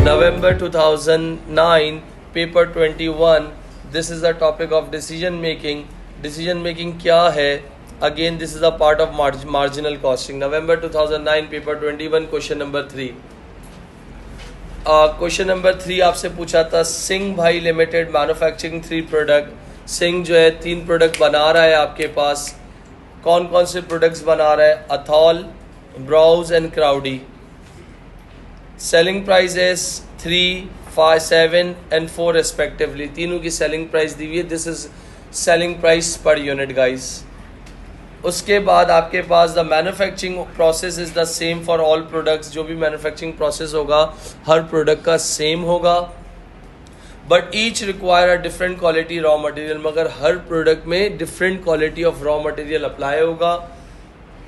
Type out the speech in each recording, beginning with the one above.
November 2009, paper 21. This is the topic of decision making. Decision making क्या है? Again, this is a part of marginal costing. November 2009, paper 21, question number 3. Question number 3 आपसे पूछा था, सिंह भाई limited manufacturing 3 product. Singh जो है 3 product बना रहा है आपके पास। कौन कौन से प्रोडक्ट्स बना रहा है? Athol, Brose and Crowdie. Selling price is 3, 5, 7 and 4 respectively. तीनों की सेलिंग प्राइस दी हुई है। This is selling price per unit guys. उसके बाद आपके पास the manufacturing process is the same for all products. जो भी मैन्युफैक्चरिंग प्रोसेस होगा हर प्रोडक्ट का सेम होगा, but each require a different quality raw material. मगर हर प्रोडक्ट में different quality of raw material apply होगा।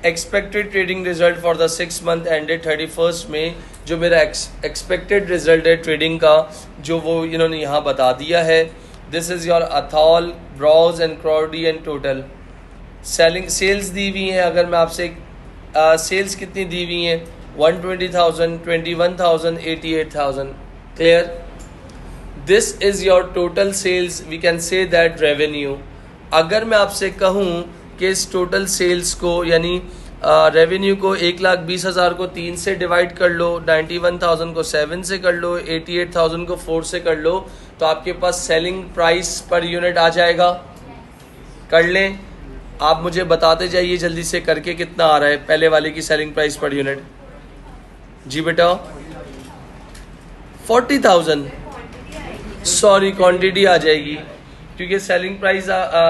Expected trading result for the 6 month ended 31st में, जो मेरा एक्सपेक्टेड रिजल्ट है ट्रेडिंग का, जो वो इन्होंने यहाँ बता दिया है। This is your Athol, Brose and Crowdie and total. Selling sales दी हुई हैं। अगर मैं आपसे सेल्स कितनी दी हुई हैं? 120,000, 21,000, 88,000। Clear? This is your total sales. We can say that revenue. अगर मैं आपसे कहूँ कि इस टोटल सेल्स को यानी रेवेन्यू को 1,20,000 को 3 से डिवाइड कर लो, 91,000 को 7 से कर लो, 88,000 को 4 से कर लो, तो आपके पास सेलिंग प्राइस पर यूनिट आ जाएगा। कर लें। आप मुझे बताते जाइए जल्दी से करके कितना आ रहा है पहले वाले की सेलिंग प्राइस पर यूनिट। जी बेटा 40,000। सॉरी, क्वांटिटी आ जाएगी क्योंकि सेलिंग प्राइस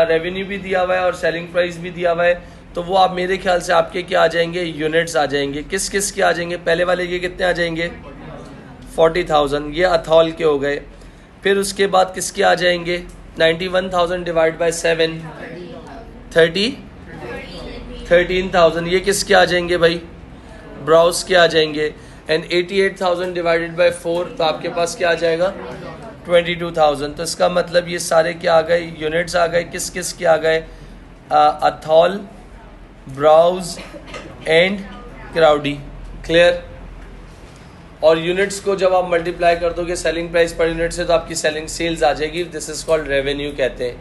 रेवेन्यू भी दिया हुआ है और सेलिंग प्राइस भी दिया हुआ है, तो वो आप मेरे ख्याल से आपके क्या आ जाएंगे? यूनिट्स आ जाएंगे। किस किस के आ जाएंगे? पहले वाले के कितने आ जाएंगे? 40,000। ये अथॉल के हो गए। फिर उसके बाद किसके आ जाएंगे? 91,000 डिवाइड बाई 7, 13,000। ये किसके आ जाएंगे भाई? ब्राउज के आ जाएंगे। एंड 88,000 डिवाइडेड बाई 4, तो आपके पास क्या आ जाएगा? 22,000। तो इसका मतलब ये सारे क्या आ गए? यूनिट्स आ गए। किस किस के आ गए? अथॉल, ब्राउज एंड क्राउडी। क्लियर? और यूनिट्स को जब आप मल्टीप्लाई कर दोगे सेलिंग प्राइस पर यूनिट से, तो आपकी सेलिंग सेल्स आ जाएगी। दिस इज कॉल्ड रेवेन्यू कहते हैं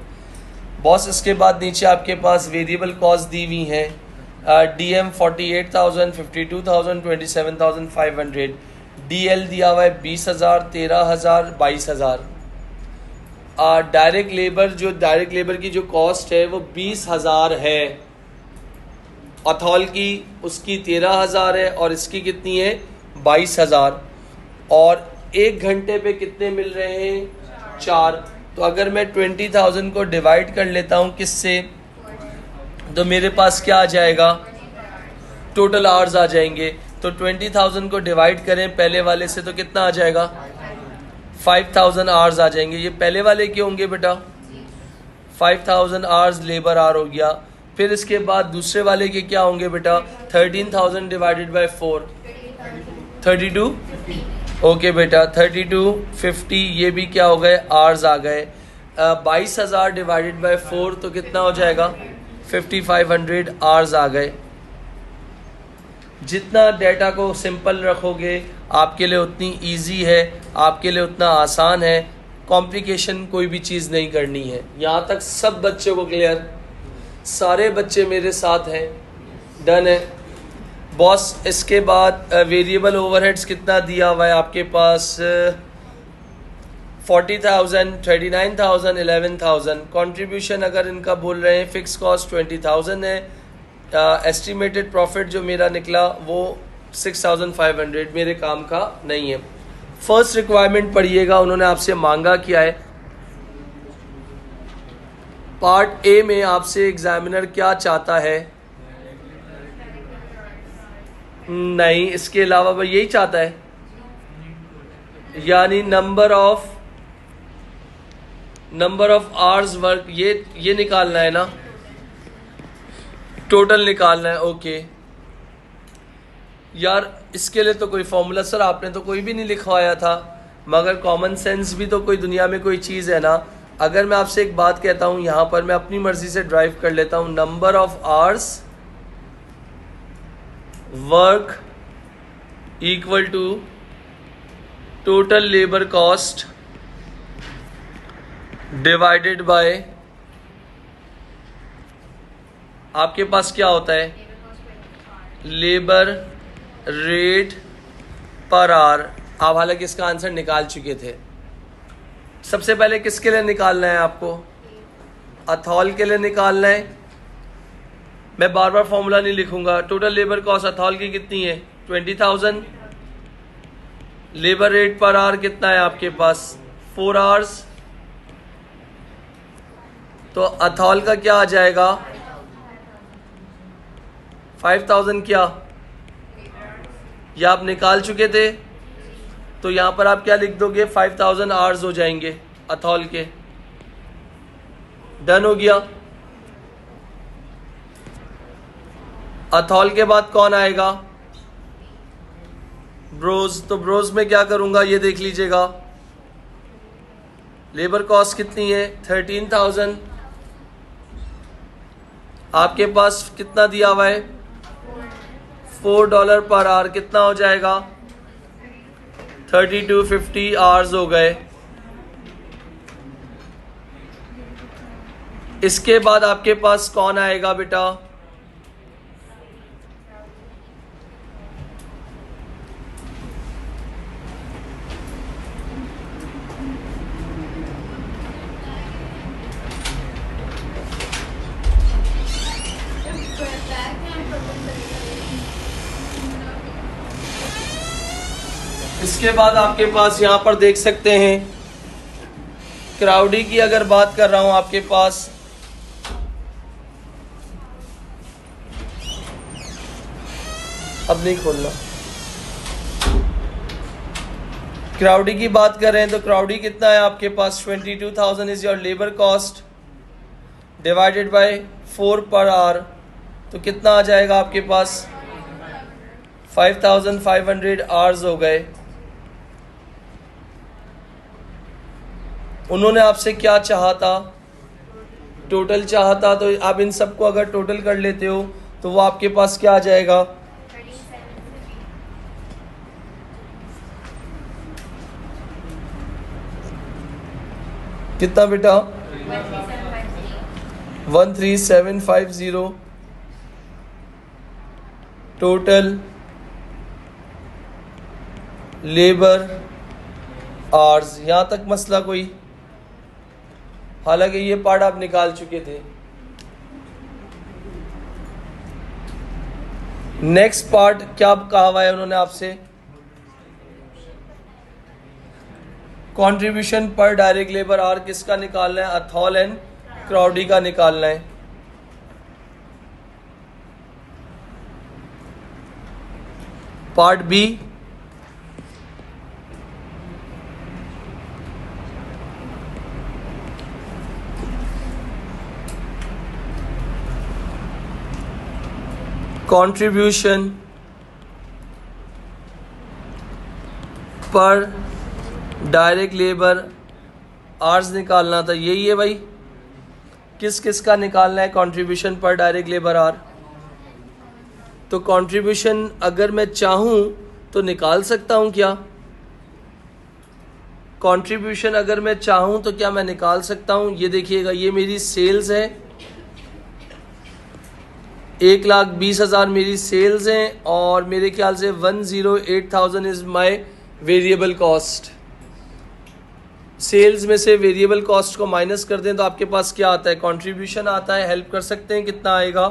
बॉस। इसके बाद नीचे आपके पास वेरिएबल कॉस्ट दी हुई हैं। डीएम 48,000, 52,000, 27,500। डीएल दिया हुआ है 20,000, 13,000, 22,000। डायरेक्ट लेबर की जो कॉस्ट है वो 20,000 है। अथॉल की उसकी 13,000 है और इसकी कितनी है? 22,000। और 1 घंटे पे कितने मिल रहे हैं? 4। तो अगर मैं 20,000 को डिवाइड कर लेता हूँ किससे, तो मेरे पास क्या आ जाएगा? टोटल आवर्स आ जाएंगे। तो 20,000 को डिवाइड करें पहले वाले से, तो कितना आ जाएगा? 5,000 आवर्स आ जाएंगे। ये पहले वाले के होंगे बेटा। 5,000 आवर्स लेबर आवर हो गया। फिर इसके बाद दूसरे वाले के क्या होंगे बेटा? 13,000 डिवाइडेड बाई 4, 32। ओके बेटा 32, 50। ये भी क्या हो गए? आवर्स आ गए। 22,000 डिवाइडेड बाई 4, तो कितना हो जाएगा? 5,500 आवर्स आ गए। जितना डेटा को सिंपल रखोगे आपके लिए उतनी इजी है, आपके लिए उतना आसान है। कॉम्प्लिकेशन कोई भी चीज़ नहीं करनी है। यहाँ तक सब बच्चों को क्लियर? सारे बच्चे मेरे साथ हैं? डन है बॉस। इसके बाद वेरिएबल ओवरहेड्स कितना दिया हुआ है आपके पास? 40,000, 39,000, 11,000। कंट्रीब्यूशन अगर इनका बोल रहे हैं फिक्स कॉस्ट 20,000 है। एस्टिमेटेड प्रॉफिट जो मेरा निकला वो 6,500 मेरे काम का नहीं है। फर्स्ट रिक्वायरमेंट पढ़िएगा, उन्होंने आपसे मांगा क्या है। पार्ट ए में आपसे एग्जामिनर क्या चाहता है? नहीं, इसके अलावा वो यही चाहता है, यानी नंबर ऑफ आवर्स वर्क ये निकालना है ना, टोटल निकालना है। ओके यार, इसके लिए तो कोई फॉर्मूला सर आपने तो कोई भी नहीं लिखवाया था, मगर कॉमन सेंस भी तो कोई दुनिया में कोई चीज़ है ना। अगर मैं आपसे एक बात कहता हूँ, यहाँ पर मैं अपनी मर्जी से ड्राइव कर लेता हूँ, number of hours work equal to total labour cost divided by, आपके पास क्या होता है, लेबर रेट पर आवर। आप हालांकि इसका आंसर निकाल चुके थे। सबसे पहले किसके लिए निकालना है आपको, अथॉल के लिए निकालना है। मैं बार बार फॉर्मूला नहीं लिखूंगा। टोटल लेबर कॉस्ट अथॉल की कितनी है, 20,000। लेबर रेट पर आवर कितना है आपके पास, 4 आवर्स। तो अथॉल का क्या आ जाएगा, 5,000। क्या ये आप निकाल चुके थे, तो यहां पर आप क्या लिख दोगे, 5,000 आवर्स हो जाएंगे अथॉल के। डन हो गया। अथॉल के बाद कौन आएगा, ब्रोज। तो ब्रोज में क्या करूंगा ये देख लीजिएगा। लेबर कॉस्ट कितनी है, 13,000। आपके पास कितना दिया हुआ है, $4 पर आवर। कितना हो जाएगा, 3250 आवर्स हो गए। इसके बाद आपके पास कौन आएगा बेटा, इसके बाद आपके पास यहां पर देख सकते हैं, क्राउडी की अगर बात कर रहा हूं आपके पास, अब नहीं खोलना। क्राउडी की बात कर रहे हैं तो क्राउडी कितना है आपके पास, 22,000 is your labour cost divided bye 4 per hour. तो कितना आ जाएगा आपके पास, 5,500 आवर्स हो गए। उन्होंने आपसे क्या चाहा था, टोटल चाहा था। तो आप इन सबको अगर टोटल कर लेते हो तो वो आपके पास क्या आ जाएगा, 3750। कितना बेटा, 13750 टोटल लेबर आवर्स। यहां तक मसला कोई, हालांकि ये पार्ट आप निकाल चुके थे। नेक्स्ट पार्ट क्या कहा हुआ है उन्होंने आपसे, कंट्रीब्यूशन पर डायरेक्ट लेबर आवर किसका निकालना है, अथॉल एंड क्राउडी का निकालना है। पार्ट बी, कंट्रीब्यूशन पर डायरेक्ट लेबर आवर्स निकालना था। यही है भाई, किस किस का निकालना है कंट्रीब्यूशन पर डायरेक्ट लेबर आवर। तो कंट्रीब्यूशन अगर मैं चाहूँ तो निकाल सकता हूँ क्या, कंट्रीब्यूशन अगर मैं चाहूँ तो क्या मैं निकाल सकता हूँ। ये देखिएगा, ये मेरी सेल्स है, 1,20,000 मेरी सेल्स हैं और मेरे ख्याल से 108,000 is my variable cost. Sales में से वेरिएबल कॉस्ट को माइनस कर दें तो आपके पास क्या आता है, कंट्रीब्यूशन आता है। हेल्प कर सकते हैं, कितना आएगा,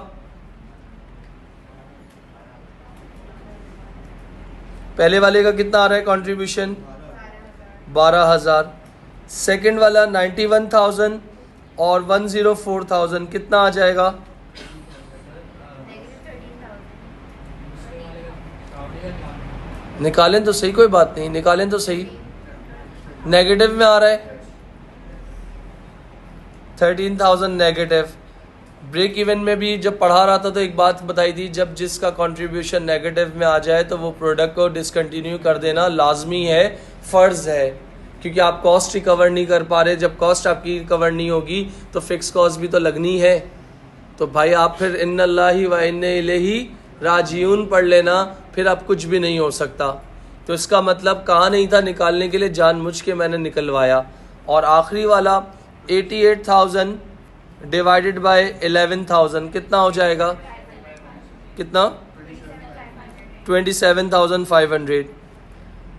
पहले वाले का कितना आ रहा है कंट्रीब्यूशन, 12,000। सेकंड वाला 91,000 और 104,000 कितना आ जाएगा, निकालें तो सही, कोई बात नहीं, निकालें तो सही। नेगेटिव में आ रहा है 13,000 नेगेटिव। ब्रेक इवन में भी जब पढ़ा रहा था तो एक बात बताई थी, जब जिसका कंट्रीब्यूशन नेगेटिव में आ जाए तो वो प्रोडक्ट को डिसकंटिन्यू कर देना लाजमी है, फ़र्ज़ है, क्योंकि आप कॉस्ट रिकवर नहीं कर पा रहे। जब कॉस्ट आपकी रिकवर नहीं होगी तो फिक्स कॉस्ट भी तो लगनी है। तो भाई आप फिर इन्नल्लाहि व इन्ना इलैहि राजिऊन पढ़ लेना, फिर अब कुछ भी नहीं हो सकता। तो इसका मतलब कहाँ नहीं था निकालने के लिए, जानबूझ के मैंने निकलवाया। और आखिरी वाला 88,000 डिवाइडेड बाय 11,000 कितना हो जाएगा, कितना 27,500।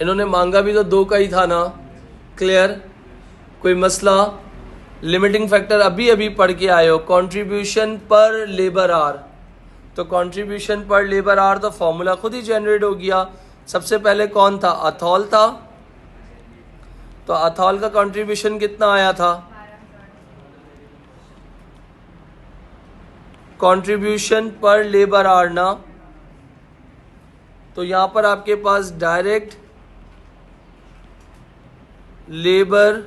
इन्होंने मांगा भी तो 2 का ही था ना, क्लियर, कोई मसला। लिमिटिंग फैक्टर अभी अभी पढ़ के आए हो, कंट्रीब्यूशन पर लेबर आर। तो कंट्रीब्यूशन पर लेबर आर तो फॉर्मूला खुद ही जनरेट हो गया। सबसे पहले कौन था, अथॉल था। तो अथॉल का कंट्रीब्यूशन कितना आया था, कंट्रीब्यूशन पर लेबर आर ना। तो यहां पर आपके पास direct labour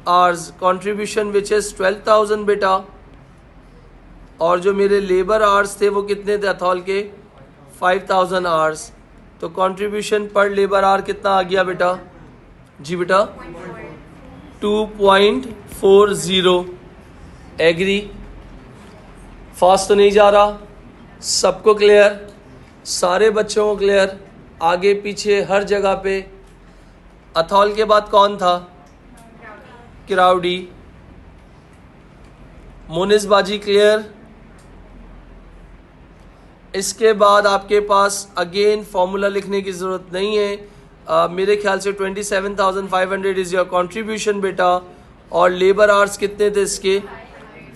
hours contribution which is 12,000 बेटा, और जो मेरे लेबर आर्स थे वो कितने थे अथॉल के, 5,000 आर्स। तो कंट्रीब्यूशन पर लेबर आर कितना आ गया बेटा, जी बेटा 2.40। एग्री, फास्ट तो नहीं जा रहा, सबको क्लियर, सारे बच्चों को क्लियर, आगे पीछे हर जगह पे। अथॉल के बाद कौन था, क्राउडी। मोनिस बाजी क्लियर। इसके बाद आपके पास अगेन फॉर्मूला लिखने की ज़रूरत नहीं है। मेरे ख्याल से 27,500 इज़ योर कंट्रीब्यूशन बेटा, और लेबर आवर्स कितने थे इसके,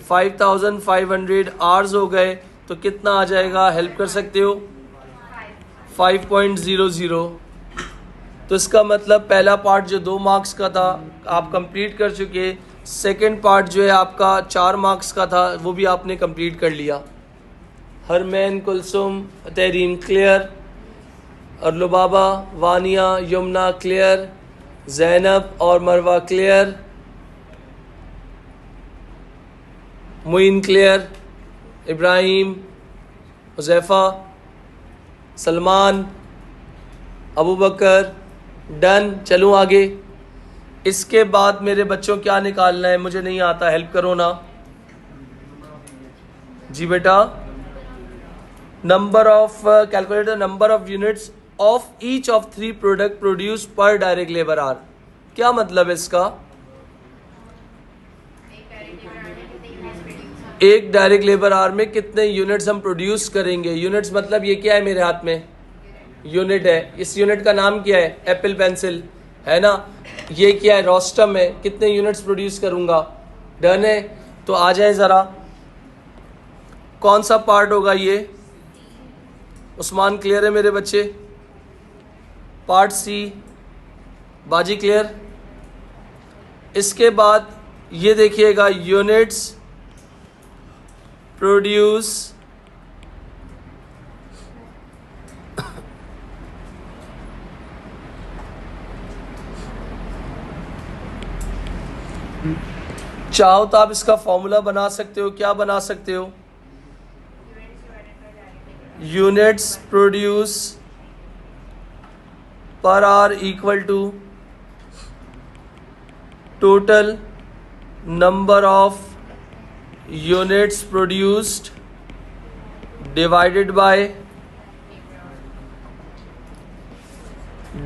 5,500 आवर्स हो गए। तो कितना आ जाएगा, हेल्प कर सकते हो, 5.00। तो इसका मतलब पहला पार्ट जो 2 मार्क्स का था आप कंप्लीट कर चुके, सेकंड पार्ट जो है आपका 4 मार्क्स का था वो भी आपने कंप्लीट कर लिया। हरमैन, कुलसुम, तहरीन क्लियर, और लुबाबा, वानिया, यमुना क्लियर, जैनब और मरवा क्लियर, मुइन क्लियर, इब्राहिम, हुज़ैफ़ा, सलमान, अबू बकर, डन। चलूँ आगे। इसके बाद मेरे बच्चों क्या निकालना है, मुझे नहीं आता, हेल्प करो ना जी बेटा। Number of calculate the number of units of each of 3 product produce पर डायरेक्ट लेबर आर। क्या मतलब है इसका, एक डायरेक्ट लेबर आर में कितने यूनिट्स हम प्रोड्यूस करेंगे। यूनिट्स मतलब ये क्या है, मेरे हाथ में यूनिट है, इस यूनिट का नाम क्या है, एप्पल पेंसिल है ना। ये क्या है, रोस्टम है, कितने यूनिट्स प्रोड्यूस करूंगा, डन है। तो आ जाए ज़रा, कौन सा पार्ट होगा ये, उस्मान क्लियर है मेरे बच्चे, पार्ट सी, बाजी क्लियर। इसके बाद ये देखिएगा, यूनिट्स प्रोड्यूस चाहो तो आप इसका फॉर्मूला बना सकते हो, क्या बना सकते हो, units produce per hour equal to total number of units produced divided by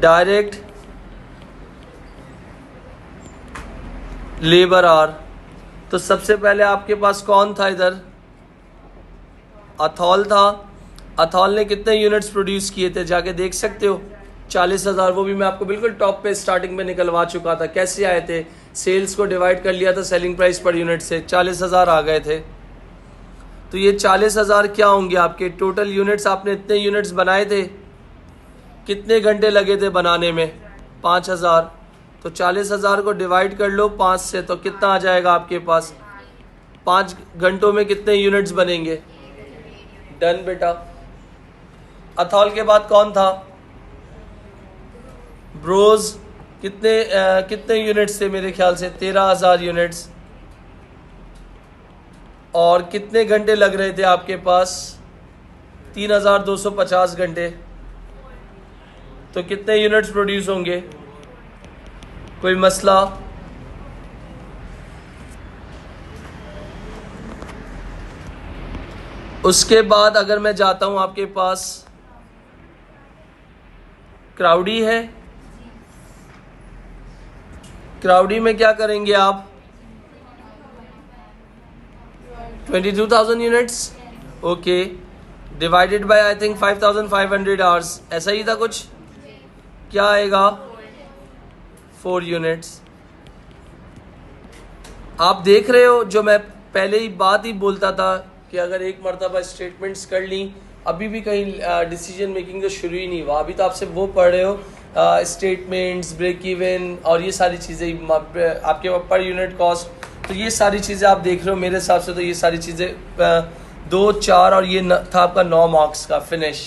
direct labour hour. तो सबसे पहले आपके पास कौन था इधर, अथॉल था। अथॉल ने कितने यूनिट्स प्रोड्यूस किए थे, जाके देख सकते हो, 40,000। वो भी मैं आपको बिल्कुल टॉप पे स्टार्टिंग में निकलवा चुका था, कैसे आए थे, सेल्स को डिवाइड कर लिया था सेलिंग प्राइस पर यूनिट से, 40,000 आ गए थे। तो ये 40,000 क्या होंगे आपके टोटल यूनिट्स। आपने इतने यूनिट्स बनाए थे, कितने घंटे लगे थे बनाने में, 5,000। तो 40,000 को डिवाइड कर लो 5 से, तो कितना आ जाएगा आपके पास, 5 घंटों में कितने यूनिट्स बनेंगे, डन बेटा। अथॉल के बाद कौन था, ब्रोज। कितने यूनिट्स थे, मेरे ख्याल से 13,000 यूनिट्स। और कितने घंटे लग रहे थे आपके पास, 3,250 घंटे। तो कितने यूनिट्स प्रोड्यूस होंगे, कोई मसला। उसके बाद अगर मैं जाता हूं आपके पास क्राउडी है, क्राउडी में क्या करेंगे आप? 22,000 units, okay, divided by I think 5,500 hours, ऐसा ही था कुछ, क्या आएगा? 4 यूनिट्स। आप देख रहे हो जो मैं पहले ही बात ही बोलता था कि अगर एक मरतबा स्टेटमेंट्स कर ली, अभी भी कहीं डिसीजन मेकिंग तो शुरू ही नहीं हुआ, अभी तो आपसे वो पढ़ रहे हो स्टेटमेंट्स, ब्रेक इवन और ये सारी चीज़ें आपके पर यूनिट कॉस्ट, तो ये सारी चीज़ें आप देख रहे हो। मेरे हिसाब से तो ये सारी चीज़ें 2, 4 और ये था आपका 9 मार्क्स का फिनिश।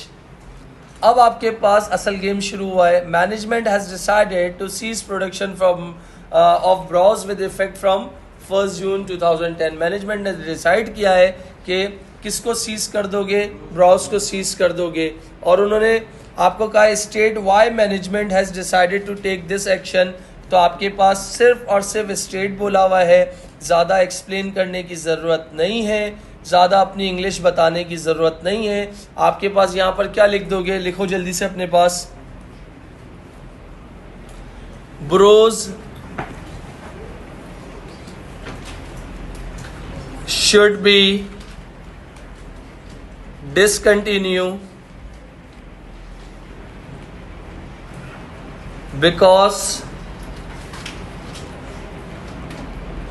अब आपके पास असल गेम शुरू हुआ है। Management has decided to cease production from of browse with effect from 1 June 2010। Management ने डिसाइड किया है कि किसको सीज कर दोगे? ब्राउज को सीज कर दोगे। और उन्होंने आपको कहा state why management has decided to take this action. तो आपके पास सिर्फ और सिर्फ स्टेट बोला हुआ है, ज़्यादा एक्सप्लेन करने की ज़रूरत नहीं है, ज़्यादा अपनी इंग्लिश बताने की ज़रूरत नहीं है। आपके पास यहाँ पर क्या लिख दोगे? लिखो जल्दी से अपने पास, Broz should be discontinue because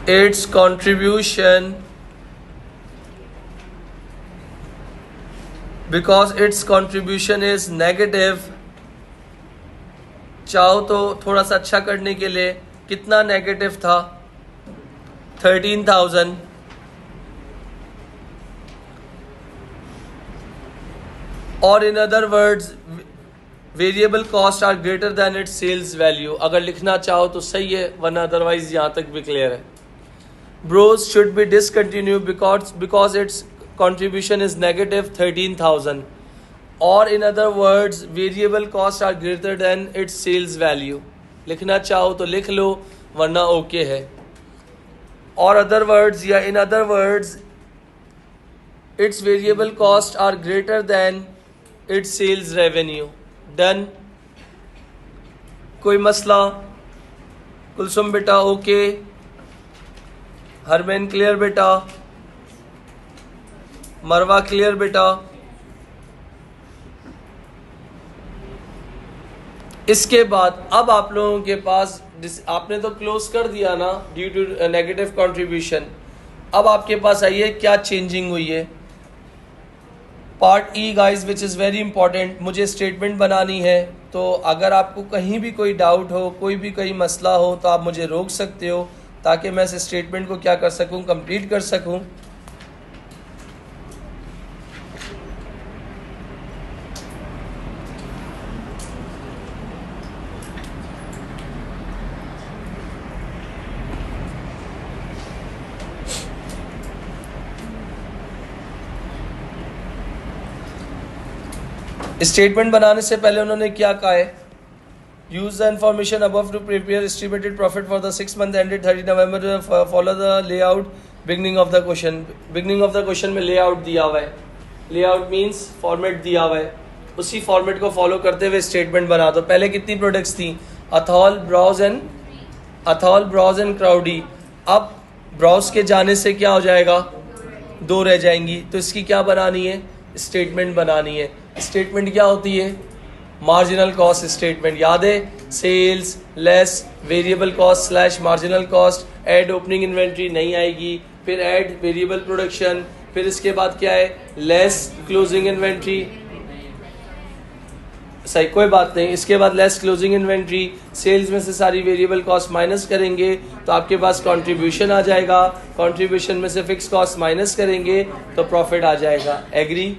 its contribution is negative। चाहो तो थोड़ा सा अच्छा करने के लिए, कितना नेगेटिव था? 13,000। और in other words variable cost are greater than its sales value. अगर लिखना चाहो तो सही है, वरना अदरवाइज यहाँ तक भी क्लियर है। Browse should be discontinue because its contribution is negative 13,000। और in other words variable cost are greater than its sales value. लिखना चाहो तो लिख लो, वरना ओके है। और अदर वर्ड्स या in other words its variable cost are greater than its sales revenue. Done? कोई मसला? कुलसुम बेटा ओके, हरमैन क्लियर बेटा, मरवा क्लियर बेटा। इसके बाद अब आप लोगों के पास, आपने तो क्लोज कर दिया ना ड्यू टू नेगेटिव कंट्रीब्यूशन। अब आपके पास आइए क्या चेंजिंग हुई है। Part E guys which is very important. मुझे स्टेटमेंट बनानी है, तो अगर आपको कहीं भी कोई डाउट हो, कोई भी कोई मसला हो, तो आप मुझे रोक सकते हो, ताकि मैं इस स्टेटमेंट को क्या कर सकूं, कंप्लीट कर सकूं। स्टेटमेंट बनाने से पहले उन्होंने क्या कहा है? Use the information above to prepare estimated profit for the 6 month ended 30 November. Follow the layout beginning of the question. Beginning of the question में लेआउट दिया हुआ है। लेआउट मीन्स फॉर्मेट दिया हुआ है, उसी फॉर्मेट को फॉलो करते हुए स्टेटमेंट बना दो। पहले कितनी प्रोडक्ट्स थी? अथॉल, ब्राउज एंड क्राउडी। अब ब्राउज के जाने से क्या हो जाएगा? 2 रह जाएंगी। तो इसकी क्या बनानी है? स्टेटमेंट बनानी है। स्टेटमेंट क्या होती है? Marginal cost statement. याद है? Sales less variable cost slash marginal cost, add opening inventory नहीं आएगी, फिर ऐड वेरिएबल प्रोडक्शन, फिर इसके बाद क्या है? Less closing inventory. सही, कोई बात नहीं। इसके बाद लेस क्लोजिंग इन्वेंट्री, सेल्स में से सारी वेरिएबल कॉस्ट माइनस करेंगे तो आपके पास कंट्रीब्यूशन आ जाएगा। कंट्रीब्यूशन में से फिक्स कॉस्ट माइनस करेंगे तो प्रॉफिट आ जाएगा। एग्री?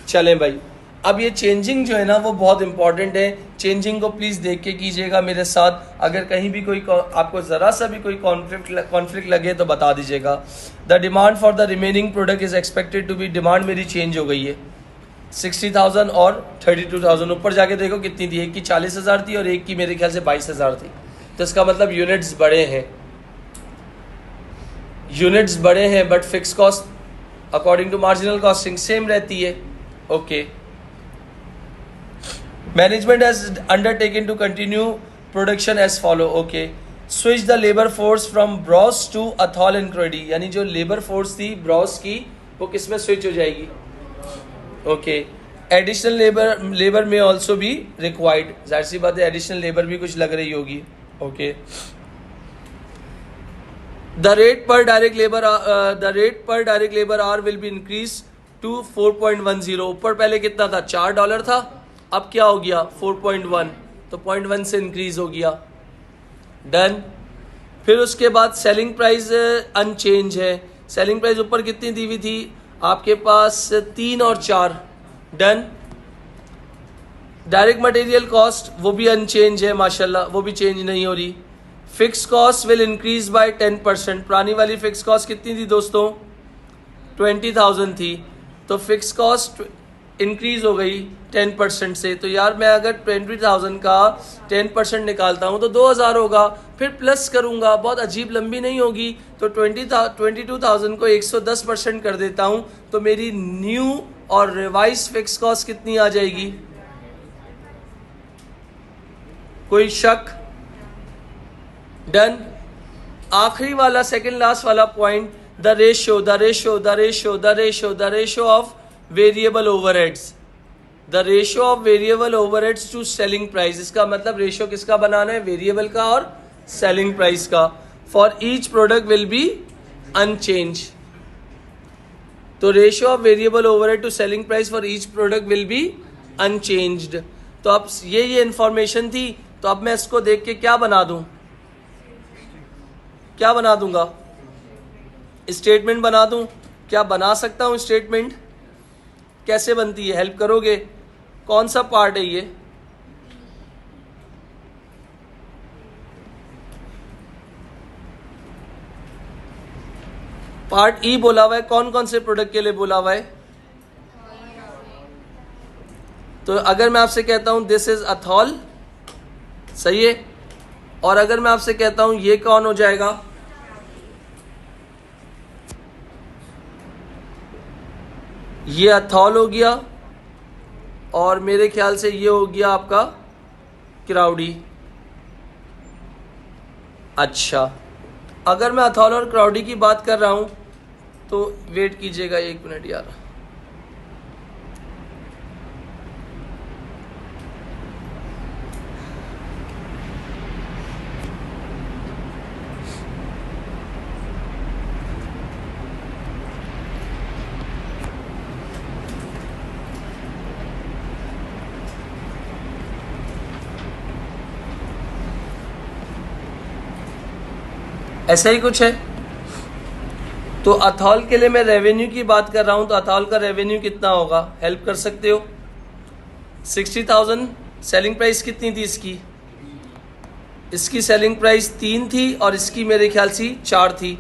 चलें भाई, अब ये चेंजिंग जो है ना वो बहुत इंपॉर्टेंट है। चेंजिंग को प्लीज़ देख के कीजिएगा मेरे साथ। अगर कहीं भी कोई आपको ज़रा सा भी कोई कॉन्फ्लिक्ट लगे तो बता दीजिएगा। The demand for the remaining product is expected to be. Demand मेरी चेंज हो गई है, 60,000 और 32,000। ऊपर जाके देखो कितनी थी, एक की 40,000 थी और एक की मेरे ख्याल से 22,000 थी। तो इसका मतलब यूनिट्स बड़े हैं, यूनिट्स बड़े हैं, but fix cost according to marginal costing same रहती है। Okay management has undertaken to continue production as follow. Okay. Switch the labour force from Brose to Athol and Crowdie. यानी जो लेबर फोर्स थी Bros की वो किस में switch हो जाएगी. ओके. एडिशनल लेबर में ऑल्सो भी रिक्वायर्ड. जाहिर सी बात है एडिशनल लेबर भी कुछ लग रही होगी. Okay. The rate per direct labour hour will be increase to 4.10. ऊपर पहले कितना था, $4 था, अब क्या हो गया 4.1, तो 0.1 से इंक्रीज हो गया. डन. फिर उसके बाद सेलिंग प्राइस अनचेंज है. सेलिंग प्राइस ऊपर कितनी दी हुई थी आपके पास, 3 और 4. डन. डायरेक्ट मटेरियल कॉस्ट वो भी अनचेंज है माशाल्लाह, वो भी चेंज नहीं हो रही. Fix cost will increase by 10%. पुरानी वाली फिक्स कॉस्ट कितनी थी दोस्तों, 20,000 थी, तो फिक्स कॉस्ट इंक्रीज हो गई 10% से. तो यार मैं अगर 20,000 का 10% निकालता हूँ तो 2,000 होगा, फिर प्लस करूँगा, बहुत अजीब लंबी नहीं होगी, तो 22,000 को 110% कर देता हूँ, तो मेरी न्यू और रिवाइज फिक्स कॉस्ट कितनी आ जाएगी. कोई शक. डन. आखिरी वाला सेकंड लास्ट वाला point, the ratio of variable overheads. The ratio of variable overheads to selling price. इसका मतलब रेशियो किसका बनाना है, वेरिएबल का और सेलिंग प्राइस का. For each product will be unchange. तो ratio of variable overhead to selling price for each product will be unchanged. तो अब ये इंफॉर्मेशन थी, तो अब मैं इसको देख के क्या बना दूं, क्या बना दूंगा, स्टेटमेंट बना दूं. क्या बना सकता हूं स्टेटमेंट, कैसे बनती है, हेल्प करोगे. कौन सा पार्ट है ये, पार्ट ई बोला हुआ है. कौन कौन से प्रोडक्ट के लिए बोला हुआ है. तो अगर मैं आपसे कहता हूं दिस इज अथॉल, सही है, और अगर मैं आपसे कहता हूं ये कौन हो जाएगा, ये अथॉल हो गया, और मेरे ख्याल से ये हो गया आपका क्राउडी. अच्छा, अगर मैं अथॉल और क्राउडी की बात कर रहा हूं तो वेट कीजिएगा 1 मिनट यार. ऐसा ही कुछ है. तो अथॉल के लिए मैं रेवेन्यू की बात कर रहा हूं, तो अथॉल का रेवेन्यू कितना होगा, हेल्प कर सकते हो. 60,000 सेलिंग प्राइस कितनी थी इसकी, इसकी सेलिंग प्राइस 3 थी और इसकी मेरे ख्याल से 4 थी.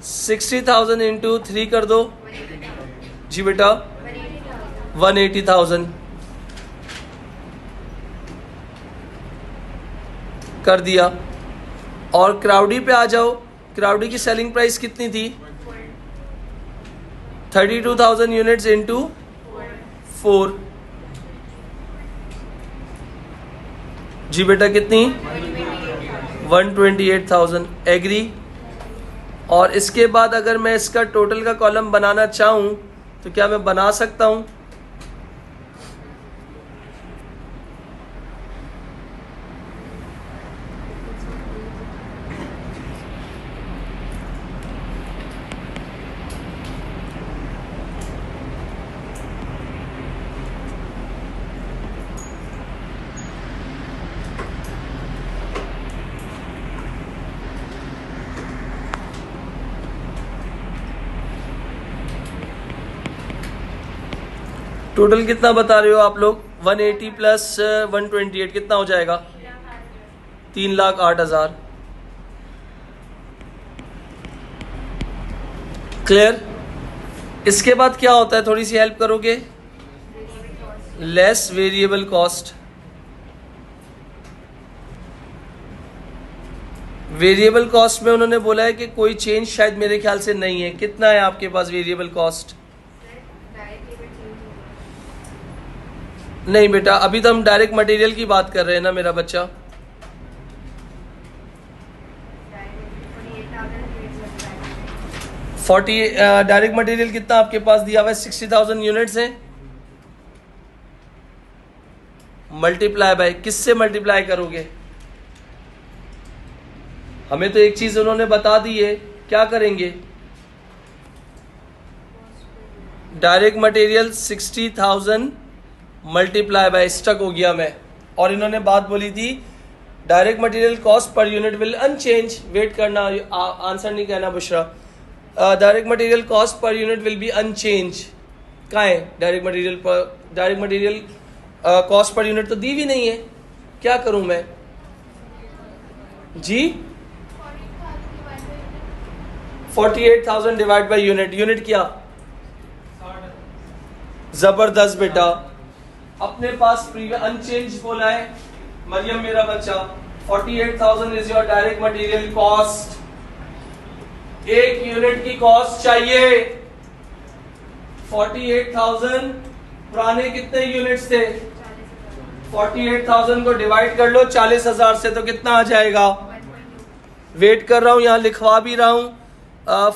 60,000 इंटू 3 कर दो जी बेटा, 180,000 कर दिया. और क्राउडी पे आ जाओ, क्राउडी की सेलिंग प्राइस कितनी थी, 32,000 यूनिट्स इंटू 4 जी बेटा, कितनी 128,000. एग्री. और इसके बाद अगर मैं इसका टोटल का कॉलम बनाना चाहूँ तो क्या मैं बना सकता हूँ. टोटल कितना बता रहे हो आप लोग, 180 प्लस 128 कितना हो जाएगा, 3,08,000. क्लियर. इसके बाद क्या होता है, थोड़ी सी हेल्प करोगे, less variable cost. Variable cost में उन्होंने बोला है कि कोई चेंज शायद मेरे ख्याल से नहीं है. कितना है आपके पास वेरिएबल कॉस्ट, नहीं बेटा, अभी तो हम डायरेक्ट मटेरियल की बात कर रहे हैं ना मेरा बच्चा। 40 डायरेक्ट मटेरियल कितना आपके पास दिया हुआ है? 60,000 यूनिट्स हैं। मल्टीप्लाई बाय, किससे मल्टीप्लाई करोगे? हमें तो एक चीज उन्होंने बता दी है, क्या करेंगे? Direct material 60,000 multiply by, stuck हो गया मैं। और इन्होंने बात बोली थी direct material cost per unit will unchange. Wait करना, आंसर नहीं कहना Bushra. Direct material cost per unit will be unchange. कहाँ है direct material cost per unit? तो दी भी नहीं है, क्या करूं मैं जी? 48,000 डिवाइड बाय यूनिट। यूनिट क्या? जबरदस्त बेटा, अपने पास अनचेंज बोला है मरियम मेरा बच्चा। 48,000 is your direct material cost. एक यूनिट की कॉस्ट चाहिए 48,000। पुराने कितने यूनिट्स थे? 48,000 को डिवाइड कर लो 40,000 से, तो कितना आ जाएगा? वेट कर रहा हूं, यहां लिखवा भी रहा हूं।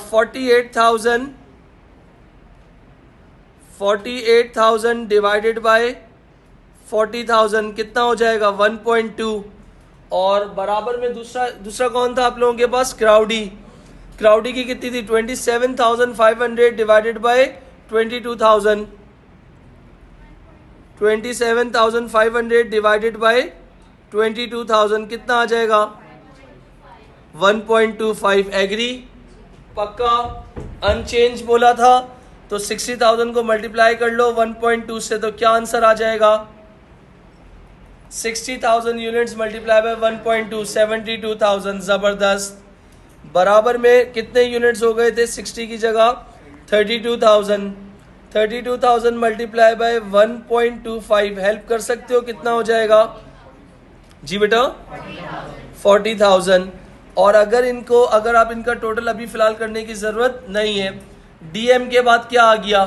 48,000 डिवाइडेड बाय 40,000 कितना हो जाएगा? 1.2। और बराबर में दूसरा कौन था आप लोगों के पास? क्राउडी की कितनी थी? 27,500 डिवाइडेड बाय 22,000। 27,500 डिवाइडेड बाय 22,000 कितना आ जाएगा? 1.25। एग्री? पक्का? अनचेंज बोला था, तो 60,000 को मल्टीप्लाई कर लो 1.2 से, तो क्या आंसर आ जाएगा? 60,000 यूनिट्स मल्टीप्लाई बाय 1.2, 72,000। जबरदस्त। बराबर में कितने यूनिट्स हो गए थे 60 की जगह? 32,000। 32,000 मल्टीप्लाई बाय 1.25, हेल्प कर सकते हो? कितना हो जाएगा जी बेटा? 40,000। और अगर आप इनका टोटल अभी फिलहाल करने की जरूरत नहीं है। डीएम के बाद क्या आ गया?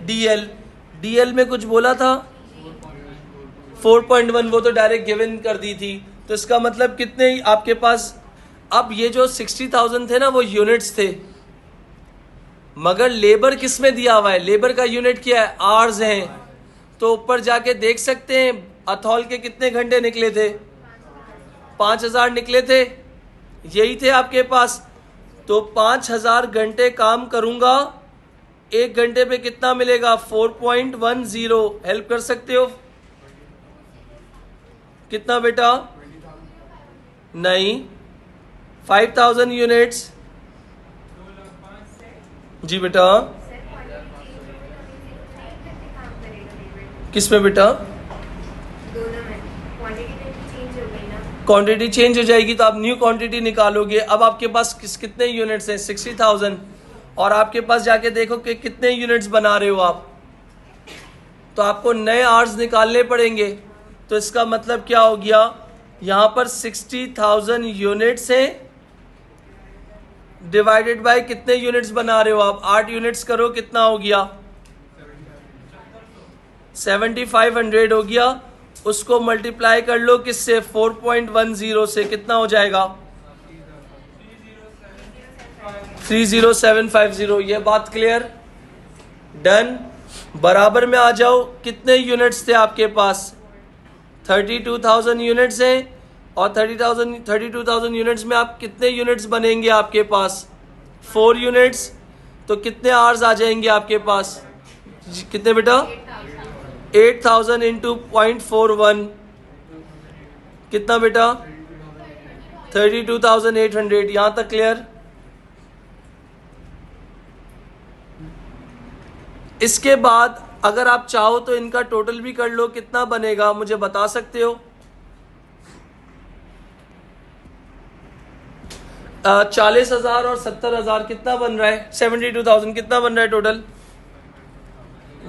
डीएल में कुछ बोला था 4.1, वो तो डायरेक्ट गिवन कर दी थी। तो इसका मतलब कितने आपके पास? अब ये जो 60,000 थे ना, वो यूनिट्स थे, मगर लेबर किस में दिया हुआ है? लेबर का यूनिट क्या है? आवर्स हैं। तो ऊपर जाके देख सकते हैं अथॉल के कितने घंटे निकले थे? 5,000 निकले थे, यही थे आपके पास। तो 5,000 घंटे काम करूंगा, एक घंटे पे कितना मिलेगा? 4.10। हेल्प कर सकते हो? कितना बेटा? नहीं, 5,000 यूनिट्स। जी बेटा, किस में बेटा? क्वांटिटी चेंज हो जाएगी तो आप न्यू क्वांटिटी निकालोगे। अब आपके पास कितने यूनिट्स हैं? 60,000। और आपके पास जाके देखो कि कितने यूनिट्स बना रहे हो आप, तो आपको नए आवर्स निकालने पड़ेंगे। तो इसका मतलब क्या हो गया? यहां पर 60,000 यूनिट्स हैं, डिवाइडेड बाय कितने यूनिट्स बना रहे हो आप? 8 यूनिट्स करो, कितना हो गया? 7,500 हो गया। उसको मल्टीप्लाई कर लो किससे? 4.10 से, कितना हो जाएगा? 30750। ये बात क्लियर? डन। बराबर में आ जाओ, कितने यूनिट्स थे आपके पास? 32,000 यूनिट्स हैं। और 32,000 यूनिट्स में आप कितने यूनिट्स बनेंगे आपके पास? 4 यूनिट्स। तो कितने आवर्स आ जाएंगे आपके पास? कितने बेटा? 8,000 इंटू 0.41 कितना बेटा? 32,800। यहां तक क्लियर? इसके बाद अगर आप चाहो तो इनका टोटल भी कर लो, कितना बनेगा मुझे बता सकते हो? 40,000 और 70,000 कितना बन रहा है? 72,000 कितना बन रहा है टोटल?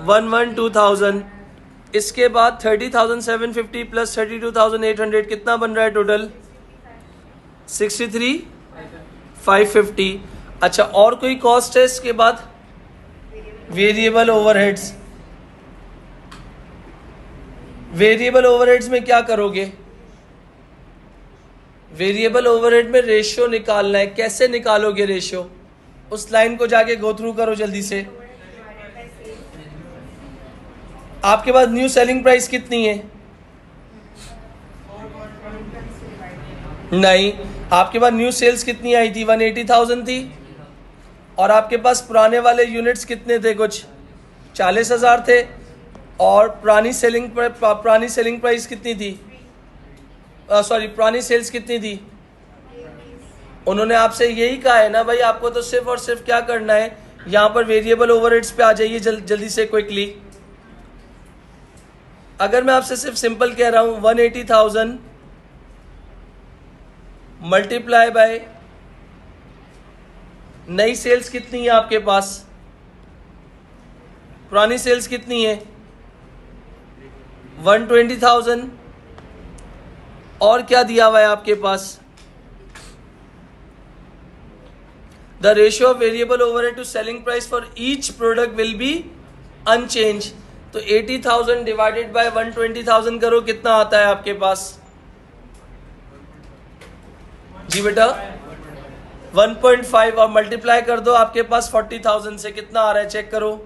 112,000। इसके बाद 30,750 प्लस 32,800 कितना बन रहा है टोटल? 63,550। अच्छा, और कोई कॉस्ट है इसके बाद? वेरिएबल ओवरहेड्स वेरिएबल ओवरहेड्स में क्या करोगे? वेरिएबल ओवरहेड में रेशियो निकालना है। कैसे निकालोगे रेशियो? उस लाइन को जाके गो थ्रू करो जल्दी से। आपके पास न्यू सेलिंग प्राइस कितनी है? नहीं, आपके पास न्यू सेल्स कितनी आई थी? 180,000 थी। और आपके पास पुराने वाले यूनिट्स कितने थे? कुछ 40,000 थे। और पुरानी सेलिंग प्राइस कितनी थी? पुरानी सेल्स कितनी थी? उन्होंने आपसे यही कहा है ना भाई, आपको तो सिर्फ और सिर्फ क्या करना है, यहाँ पर वेरिएबल ओवरहेड्स पे आ जाइए जल्दी से, क्विकली। अगर मैं आपसे सिर्फ सिंपल कह रहा हूं 180,000 मल्टीप्लाई बाय नई सेल्स कितनी है आपके पास? पुरानी सेल्स कितनी है? 120,000। और क्या दिया हुआ है आपके पास? The ratio of variable overhead to selling price for each product will be unchange. तो 80,000 डिवाइडेड बाय 120,000 करो, कितना आता है आपके पास? जी बेटा 1.5। और मल्टीप्लाई कर दो आपके पास 40,000 से, कितना आ रहा है चेक करो।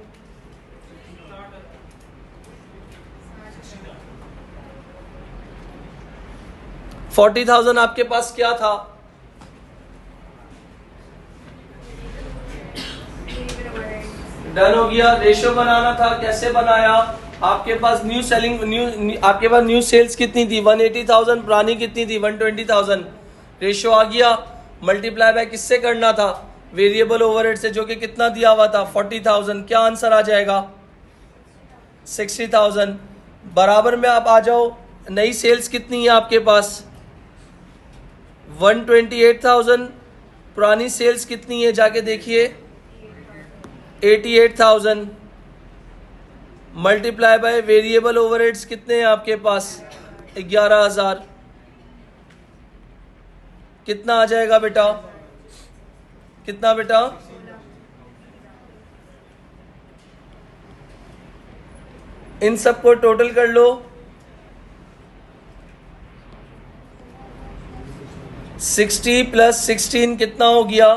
$40,000 आपके पास क्या था? डन हो गया। रेशियो बनाना था, कैसे बनाया? आपके पास आपके पास न्यू सेल्स कितनी थी? 180,000। पुरानी कितनी थी? 120,000। रेशियो आ गया। मल्टीप्लाई बाय किससे करना था? वेरिएबल ओवरहेड से, जो कि कितना दिया हुआ था? 40,000। क्या आंसर आ जाएगा? 60,000। बराबर में आप आ जाओ, नई सेल्स कितनी है आपके पास? 128,000। पुरानी सेल्स कितनी है जाके देखिए? 88,000। मल्टीप्लाई बाय वेरिएबल ओवरहेड्स कितने हैं आपके पास? 11,000। कितना आ जाएगा बेटा? कितना बेटा? इन सबको टोटल कर लो। 60 प्लस 16 कितना हो गया?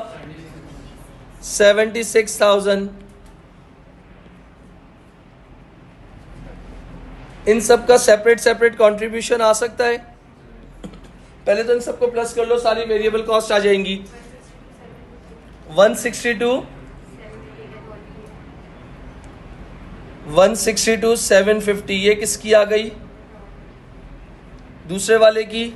76,000। इन सब का सेपरेट कंट्रीब्यूशन आ सकता है। पहले तो इन सबको प्लस कर लो, सारी वेरिएबल कॉस्ट आ जाएंगी। 162 750। ये किसकी आ गई? दूसरे वाले की।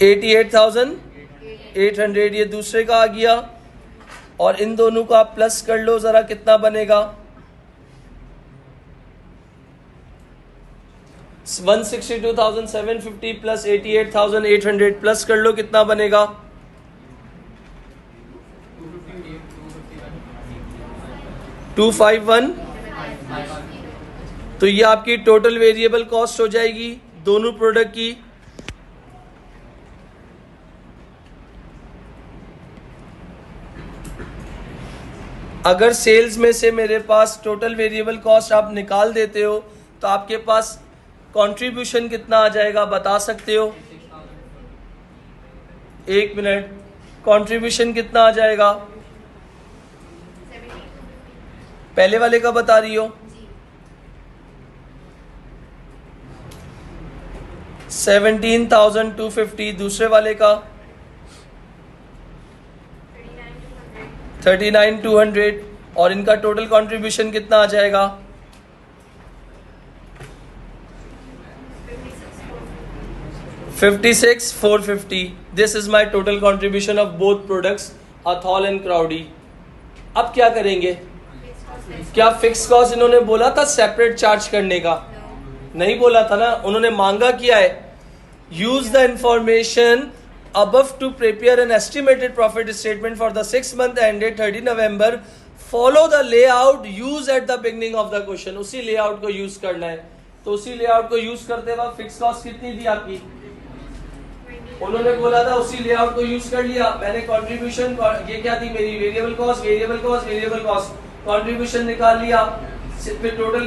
88,800 ये दूसरे का आ गया। और इन दोनों को आप प्लस कर लो जरा, कितना बनेगा? 162,750 प्लस 88,800 प्लस कर लो, कितना बनेगा? 251। तो ये आपकी टोटल वेरिएबल कॉस्ट हो जाएगी दोनों प्रोडक्ट की। अगर सेल्स में से मेरे पास टोटल वेरिएबल कॉस्ट आप निकाल देते हो तो आपके पास कंट्रीब्यूशन कितना आ जाएगा, बता सकते हो? एक मिनट, कंट्रीब्यूशन कितना आ जाएगा? पहले वाले का बता रही हो? 17,250। दूसरे वाले का 39,200। और इनका टोटल कंट्रीब्यूशन कितना आ जाएगा? 56,450। This is my total contribution of both products, Athol and Crowdie. अब क्या करेंगे? क्या फिक्स कॉस्ट इन्होंने बोला था सेपरेट चार्ज करने का? नहीं बोला था ना, उन्होंने मांगा किया है use the information above to prepare an estimated profit statement for the 6 month ended 30 November. Follow the layout used at the beginning of the question. उसी लेआउट को यूज करना है। तो उसी लेआउट को यूज करते वक्त फिक्स कॉस्ट कितनी थी आपकी? उन्होंने बोला था उसी लेआउट को यूज कर लिया, मैंने कंट्रीब्यूशन, ये क्या थी मेरी वेरिएबल कॉस्ट, कंट्रीब्यूशन निकाल लिया, फिर टोटल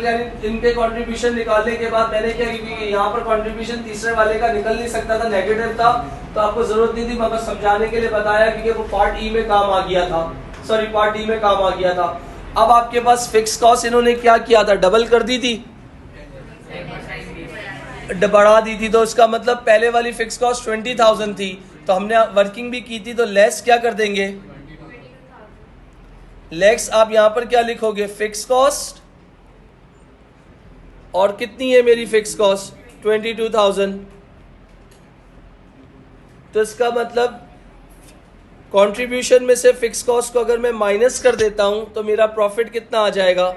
इनके कंट्रीब्यूशन निकालने के बाद मैंने क्या, क्योंकि यहाँ पर कंट्रीब्यूशन तीसरे वाले का निकल नहीं सकता था, नेगेटिव था, तो आपको जरूरत नहीं थी, मैं बस समझाने के लिए बताया क्योंकि वो पार्ट ई में काम आ गया था, सॉरी पार्ट डी में काम आ गया था। अब आपके पास फिक्स कॉस्ट इन्होंने क्या किया था, डबल कर दी थी, बढ़ा दी थी, तो इसका मतलब पहले वाली फिक्स कॉस्ट 20,000 थी, तो हमने वर्किंग भी की थी, तो लेस क्या कर देंगे, लेस आप यहां पर क्या लिखोगे, फिक्स कॉस्ट, और कितनी है मेरी फिक्स कॉस्ट 22,000, तो इसका मतलब कंट्रीब्यूशन में से फिक्स कॉस्ट को अगर मैं माइनस कर देता हूं तो मेरा प्रॉफिट कितना आ जाएगा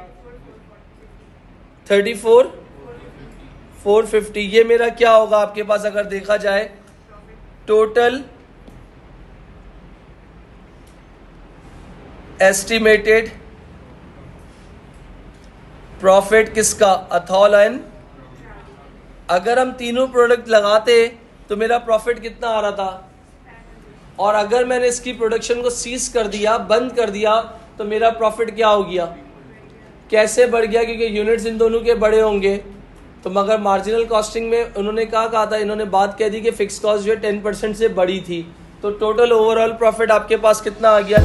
34,450, ये मेरा क्या होगा आपके पास अगर देखा जाए टोटल एस्टिमेटेड प्रॉफिट किसका, अथॉल एंड, अगर हम तीनों प्रोडक्ट लगाते तो मेरा प्रॉफिट कितना आ रहा था, और अगर मैंने इसकी प्रोडक्शन को सीज कर दिया, बंद कर दिया, तो मेरा प्रॉफिट क्या हो गया, कैसे बढ़ गया, क्योंकि यूनिट्स इन दोनों के बड़े होंगे, तो मगर मार्जिनल कॉस्टिंग में उन्होंने कहा था, इन्होंने बात कह दी कि फिक्स कॉस्ट जो है 10% से बड़ी थी, तो टोटल ओवरऑल प्रॉफिट आपके पास कितना आ गया।